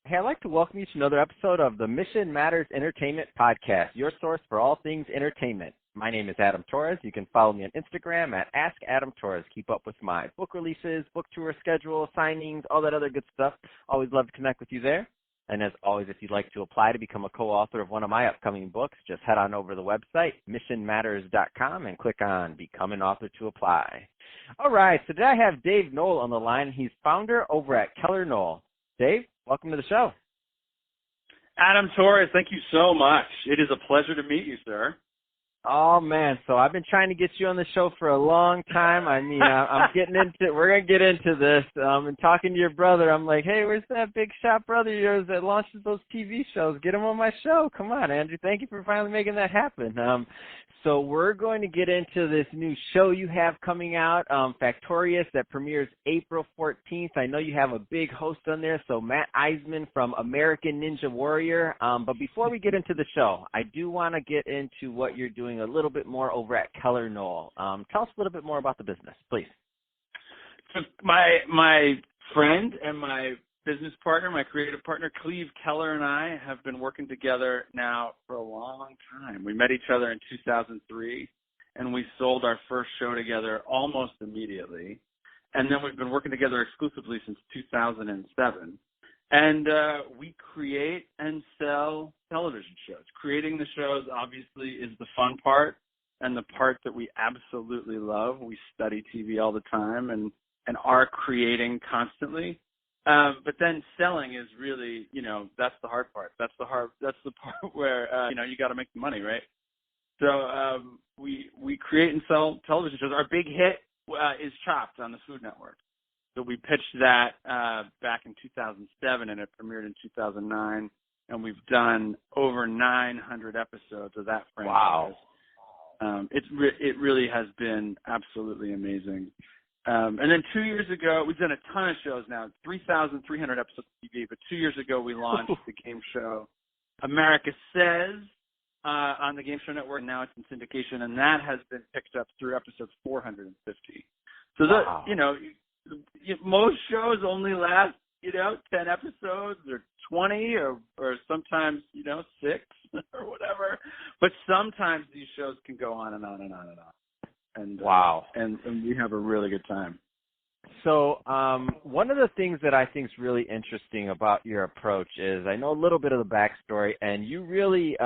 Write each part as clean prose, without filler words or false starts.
Hey, I'd like to welcome you to another episode of the Mission Matters Entertainment Podcast, your source for all things entertainment. My name is Adam Torres. You can follow me on Instagram at AskAdamTorres. Keep up with my book releases, book tour schedule, signings, all that other good stuff. Always love to connect with you there. And as always, if you'd like to apply to become a co-author of one of my upcoming books, just head on over to the website, missionmatters.com, and click on Become an Author to apply. All right, so today I have Dave Noll on the line. He's founder over at Keller Noll. Dave, welcome to the show. Adam Torres, thank you so much. It is a pleasure to meet you, sir. Oh, man, so I've been trying to get you on the show for a long time. I mean, we're going to get into this. And talking to your brother, I'm like, hey, where's that big shot brother of yours that launches those TV shows? Get him on my show. Come on, Andrew. Thank you for finally making that happen. So we're going to get into this new show you have coming out, FACTORIOUS, that premieres April 14th. I know you have a big host on there, so Matt Iseman from American Ninja Warrior. But before we get into the show, I do want to get into what you're doing a little bit more over at Keller Noll. Tell us a little bit more about the business, please. So my friend and my business partner, my creative partner, Cleve Keller, and I have been working together now for a long time. We met each other in 2003, and we sold our first show together almost immediately. And then we've been working together exclusively since 2007. And we create and sell television shows. Creating the shows, obviously, is the fun part and the part that we absolutely love. We study TV all the time and are creating constantly. But then selling is really, that's the hard part. That's the part where, you got to make the money, right? So we create and sell television shows. Our big hit is Chopped on the Food Network. So we pitched that back in 2007, and it premiered in 2009. And we've done over 900 episodes of that franchise. Wow. It really has been absolutely amazing. And then 2 years ago, we've done a ton of shows now, 3,300 episodes of TV, but 2 years ago we launched the game show America Says on the Game Show Network. Now it's in syndication, and that has been picked up through episode 450. So, wow. Most shows only last, 10 episodes or 20 or sometimes, 6 or whatever. But sometimes these shows can go on and on and on and on. And, wow. And we have a really good time. So one of the things that I think is really interesting about your approach is I know a little bit of the backstory, and you really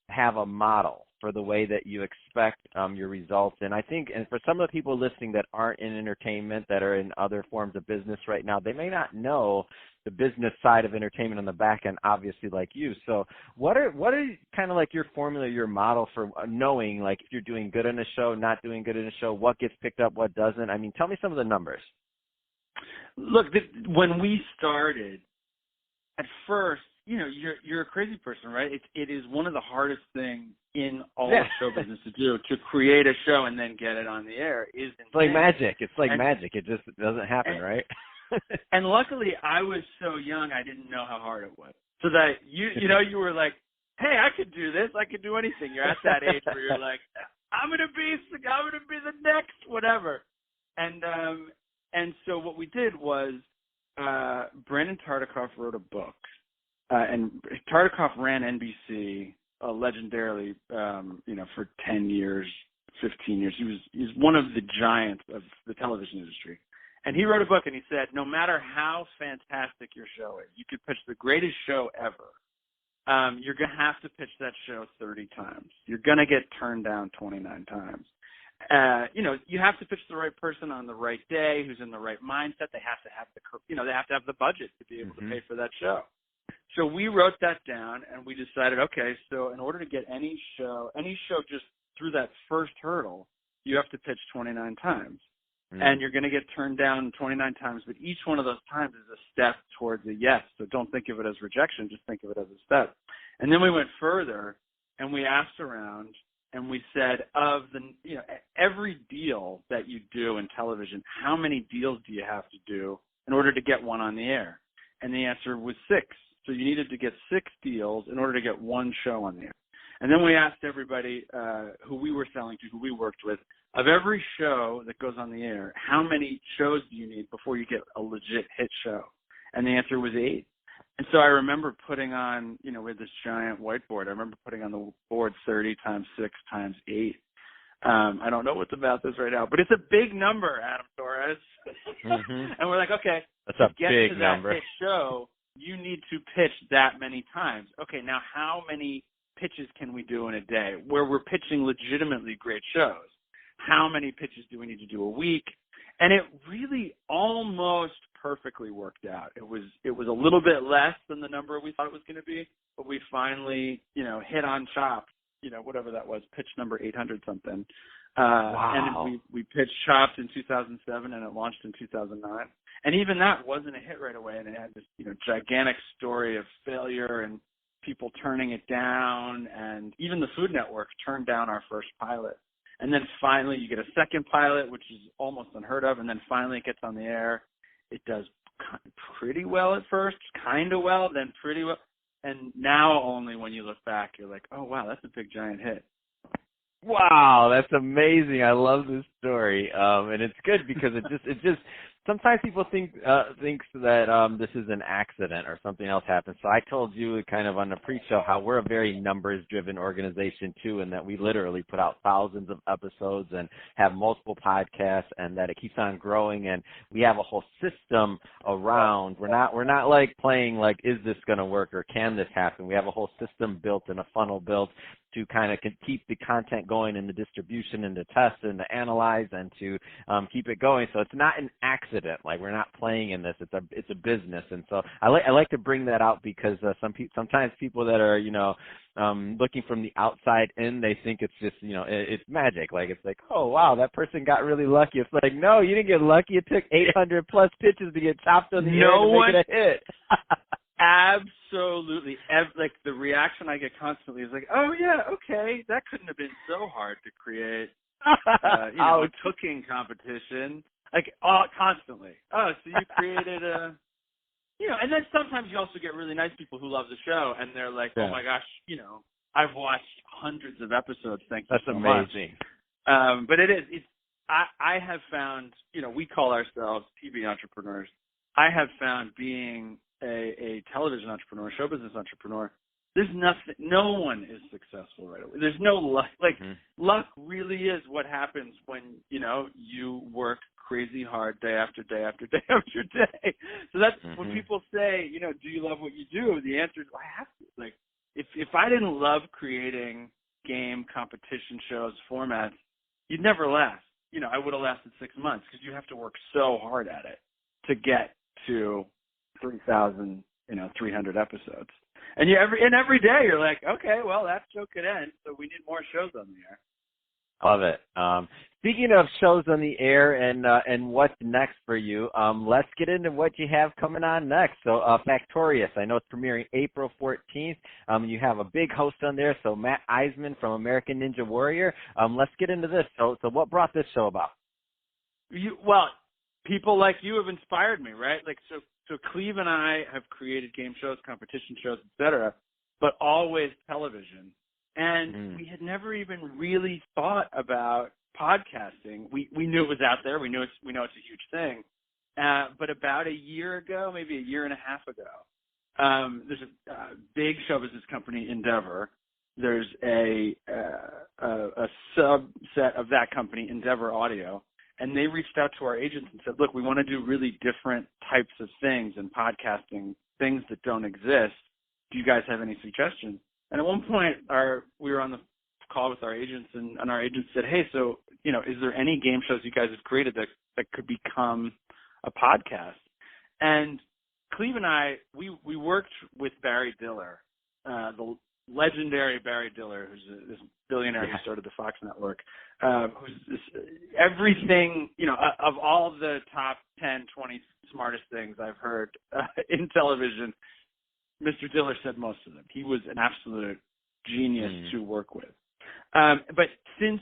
have a model for the way that you expect your results. And I think, and for some of the people listening that aren't in entertainment, that are in other forms of business right now, they may not know the business side of entertainment on the back end, obviously, like you. So what are kind of like your formula, your model for knowing, like, if you're doing good in a show, not doing good in a show, what gets picked up, what doesn't? I mean, tell me some of the numbers. Look, when we started, at first, you're a crazy person, right? It is one of the hardest things in all of show business to do, to create a show and then get it on the air. It's like magic. It's like magic. It just doesn't happen, right? And luckily, I was so young, I didn't know how hard it was. So that you were like, hey, I could do this. I could do anything. You're at that age where you're like, I'm gonna be the next whatever. And so what we did was, Brandon Tartikoff wrote a book, and Tartikoff ran NBC legendarily, for 10 years, 15 years. He's one of the giants of the television industry. And he wrote a book, and he said, no matter how fantastic your show is, you could pitch the greatest show ever. You're going to have to pitch that show 30 times. You're going to get turned down 29 times. You have to pitch the right person on the right day, who's in the right mindset. They have to have the budget to be able to pay for that show. So we wrote that down, and we decided, okay, so in order to get any show just through that first hurdle, you have to pitch 29 times. And you're going to get turned down 29 times, but each one of those times is a step towards a yes. So don't think of it as rejection, just think of it as a step. And then we went further, and we asked around, and we said, every deal that you do in television, how many deals do you have to do in order to get one on the air? And the answer was 6. So you needed to get 6 deals in order to get one show on the air. And then we asked everybody who we were selling to, who we worked with, of every show that goes on the air, how many shows do you need before you get a legit hit show? And the answer was 8. And so I remember putting on, with this giant whiteboard, I remember putting on the board 30 times 6 times 8. I don't know what the math is right now, but it's a big number, Adam Torres. Mm-hmm. And we're like, okay, that's to a get big to that number. hit show, you need to pitch that many times. Okay, now how many pitches can we do in a day where we're pitching legitimately great shows? How many pitches do we need to do a week? And it really almost perfectly worked out. It was a little bit less than the number we thought it was going to be, but we finally, hit on Chopped, whatever that was, pitch number 800 something. Wow. And we pitched Chopped in 2007 and it launched in 2009. And even that wasn't a hit right away, and it had this, gigantic story of failure and people turning it down, and even the Food Network turned down our first pilot. And then finally you get a second pilot, which is almost unheard of, and then finally it gets on the air. It does pretty well at first, kind of well, then pretty well. And now only when you look back, you're like, oh, wow, that's a big, giant hit. Wow, that's amazing. I love this story. And it's good because it just sometimes people thinks that this is an accident or something else happened. So I told you kind of on the pre-show how we're a very numbers-driven organization too, and that we literally put out thousands of episodes and have multiple podcasts, and that it keeps on growing, and we have a whole system around. We're not like playing like, is this going to work or can this happen? We have a whole system built and a funnel built to kind of keep the content going and the distribution and the test and to analyze and to keep it going. So it's not an accident. Like, we're not playing in this. It's a business. And so I like to bring that out because sometimes people that are, looking from the outside in, they think it's just, it's magic. Like, it's like, oh, wow, that person got really lucky. It's like, no, you didn't get lucky. It took 800 plus pitches to get chopped on the air to make it a hit. Absolutely. Like, the reaction I get constantly is like, oh, yeah, okay, that couldn't have been so hard to create, a cooking competition. Like, constantly. Oh, so you created and then sometimes you also get really nice people who love the show, and they're like, oh, my gosh, I've watched hundreds of episodes, thank you so much. That's amazing. But I have found, we call ourselves TV entrepreneurs. I have found being a television entrepreneur, show business entrepreneur, there's nothing, no one is successful right away. There's no luck. Like, luck really is what happens when, you work crazy hard day after day after day after day. So that's when people say, do you love what you do? The answer is, I have to. Like, if I didn't love creating game competition shows, formats, you'd never last. I would have lasted 6 months because you have to work so hard at it to get to 3,300 episodes. And every day you're like, okay, well, that show could end, so we need more shows on the air. Love it. Speaking of shows on the air and what's next for you, let's get into what you have coming on next. So FACTORIOUS, I know it's premiering April 14th. You have a big host on there, so Matt Iseman from American Ninja Warrior. Let's get into this. So what brought this show about? Well, people like you have inspired me, right? Like, so Cleve and I have created game shows, competition shows, etc., but always television. And we had never even really thought about podcasting. We knew it was out there. We know it's a huge thing. But about a year ago, maybe a year and a half ago, there's a big show business company, Endeavor. There's a subset of that company, Endeavor Audio. And they reached out to our agents and said, look, we want to do really different types of things in podcasting, things that don't exist. Do you guys have any suggestions? And at one point, we were on the call with our agents, and our agents said, hey, so, is there any game shows you guys have created that could become a podcast? And Cleve and I, we worked with Barry Diller, the legendary Barry Diller, who's this billionaire who started the Fox Network, who's everything, of all the top 10, 20 smartest things I've heard in television, Mr. Diller said most of them. He was an absolute genius to work with. But since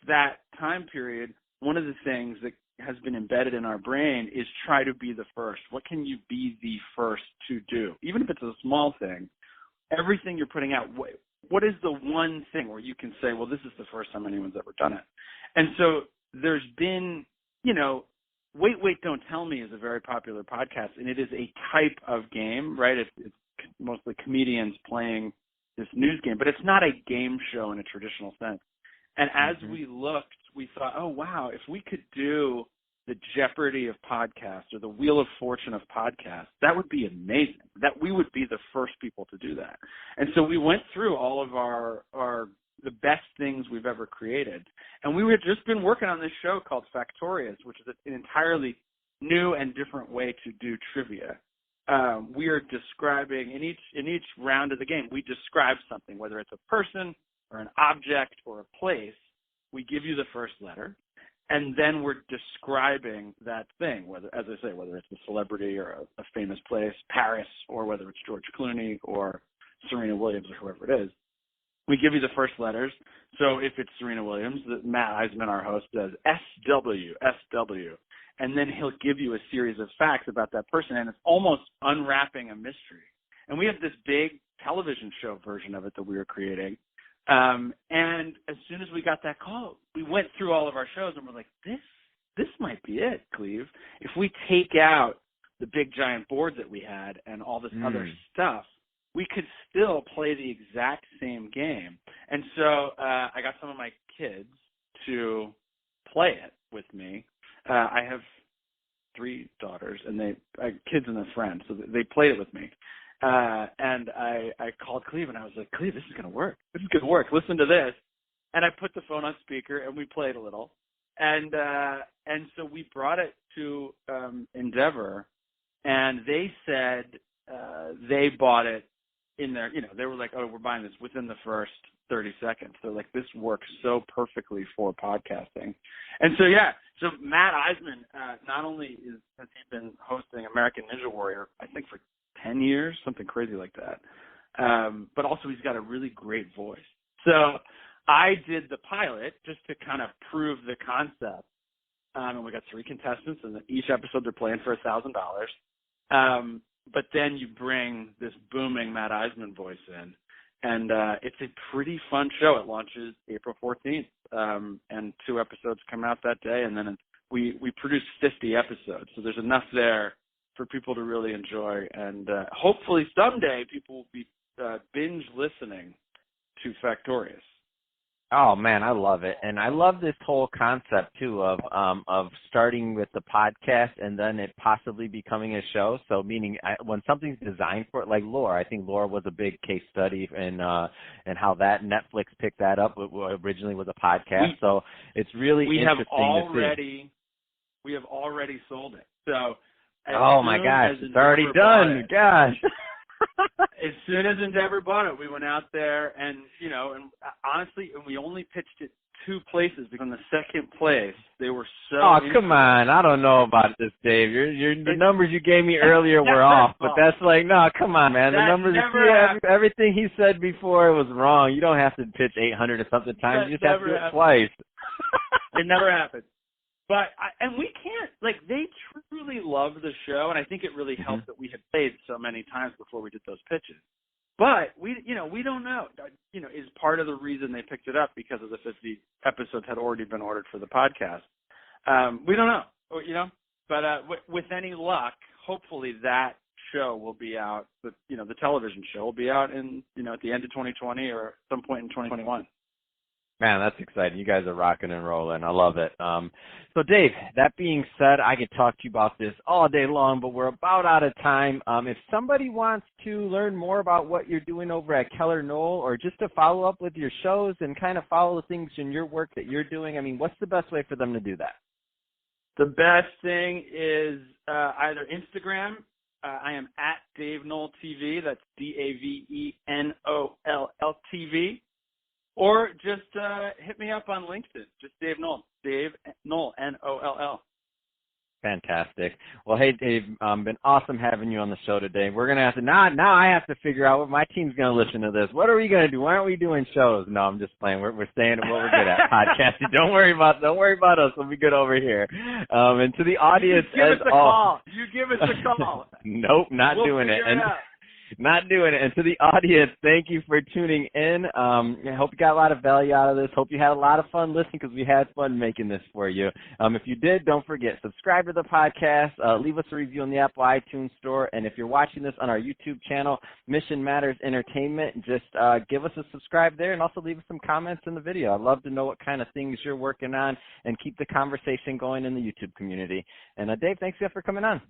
that time period, one of the things that has been embedded in our brain is try to be the first. What can you be the first to do? Even if it's a small thing, everything you're putting out, what is the one thing where you can say, well, this is the first time anyone's ever done it? And so there's been, Wait, Wait, Don't Tell Me is a very popular podcast, and it is a type of game, right? It's mostly comedians playing this news game, but it's not a game show in a traditional sense. And as we looked, we thought, oh, wow, if we could do the Jeopardy of podcasts or the Wheel of Fortune of podcasts, that would be amazing. That we would be the first people to do that. And so we went through all of the best things we've ever created. And we had just been working on this show called FACTORIOUS, which is an entirely new and different way to do trivia. We are describing, in each round of the game, we describe something, whether it's a person or an object or a place. We give you the first letter, and then we're describing that thing, whether it's a celebrity or a famous place, Paris, or whether it's George Clooney or Serena Williams or whoever it is. We give you the first letters. So if it's Serena Williams, Matt Iseman, our host, does SW, and then he'll give you a series of facts about that person, and it's almost unwrapping a mystery. And we have this big television show version of it that we were creating. And as soon as we got that call, we went through all of our shows, and we're like, this might be it, Cleve. If we take out the big giant board that we had and all this other stuff, we could still play the exact same game. And so I got some of my kids to play it with me. I have 3 daughters, and kids and their friends, so they played it with me. And I called Cleve, and I was like, Cleve, this is going to work. This is going to work. Listen to this. And I put the phone on speaker, and we played a little. And so we brought it to Endeavor, and they said they bought it in their, they were like, oh, we're buying this within the first 30 seconds. They're like, this works so perfectly for podcasting. And so, so Matt Iseman, not only has he been hosting American Ninja Warrior, I think for 10 years, something crazy like that, but also he's got a really great voice. So I did the pilot just to kind of prove the concept. And we got 3 contestants, and each episode they're playing for $1,000. But then you bring this booming Matt Iseman voice in, and it's a pretty fun show. It launches April 14th, and 2 episodes come out that day, and then we produce 50 episodes. So there's enough there for people to really enjoy, and hopefully someday people will be binge listening to FACTORIOUS. Oh man, I love it, and I love this whole concept too of starting with the podcast and then it possibly becoming a show. So meaning when something's designed for it, like Lore, I think Lore was a big case study in how that Netflix picked that up. It originally was a podcast, so it's really interesting to see. We have already sold it. So oh my gosh, it's already done. Gosh. As soon as Endeavor bought it, we went out there and honestly, we only pitched it 2 places because in the second place, they were so come on. I don't know about this, Dave. The numbers you gave me earlier were off, but that's like, no, come on, man. The numbers, everything he said before was wrong. You don't have to pitch 800 or something times. You just have to do it twice. It never happened. But, and we can't, they truly love the show, and I think it really helped that we had played so many times before we did those pitches. But, we don't know. Is part of the reason they picked it up because of the 50 episodes had already been ordered for the podcast. We don't know, but with any luck, hopefully that show will be out, the television show will be out in, at the end of 2020 or some point in 2021. Man, that's exciting. You guys are rocking and rolling. I love it. So, Dave, that being said, I could talk to you about this all day long, but we're about out of time. If somebody wants to learn more about what you're doing over at Keller Noll or just to follow up with your shows and kind of follow the things in your work that you're doing, what's the best way for them to do that? The best thing is either Instagram. I am at Dave Noll TV. That's DAVENOLL TV. Or just hit me up on LinkedIn. Just Dave Noll. Dave Noll, Noll. Fantastic. Well, hey, Dave, been awesome having you on the show today. We're going to have to, now I have to figure out what my team's going to listen to this. What are we going to do? Why aren't we doing shows? No, I'm just playing. We're staying at what we're good at, podcasting. Don't worry about us. We'll be good over here. And to the audience, give us a call. You give us a call. Nope, not we'll doing it. Not doing it. And to the audience, thank you for tuning in. I hope you got a lot of value out of this. Hope you had a lot of fun listening because we had fun making this for you. If you did, don't forget, subscribe to the podcast. Leave us a review on the Apple iTunes Store. And if you're watching this on our YouTube channel, Mission Matters Entertainment, just give us a subscribe there and also leave us some comments in the video. I'd love to know what kind of things you're working on and keep the conversation going in the YouTube community. And Dave, thanks again for coming on.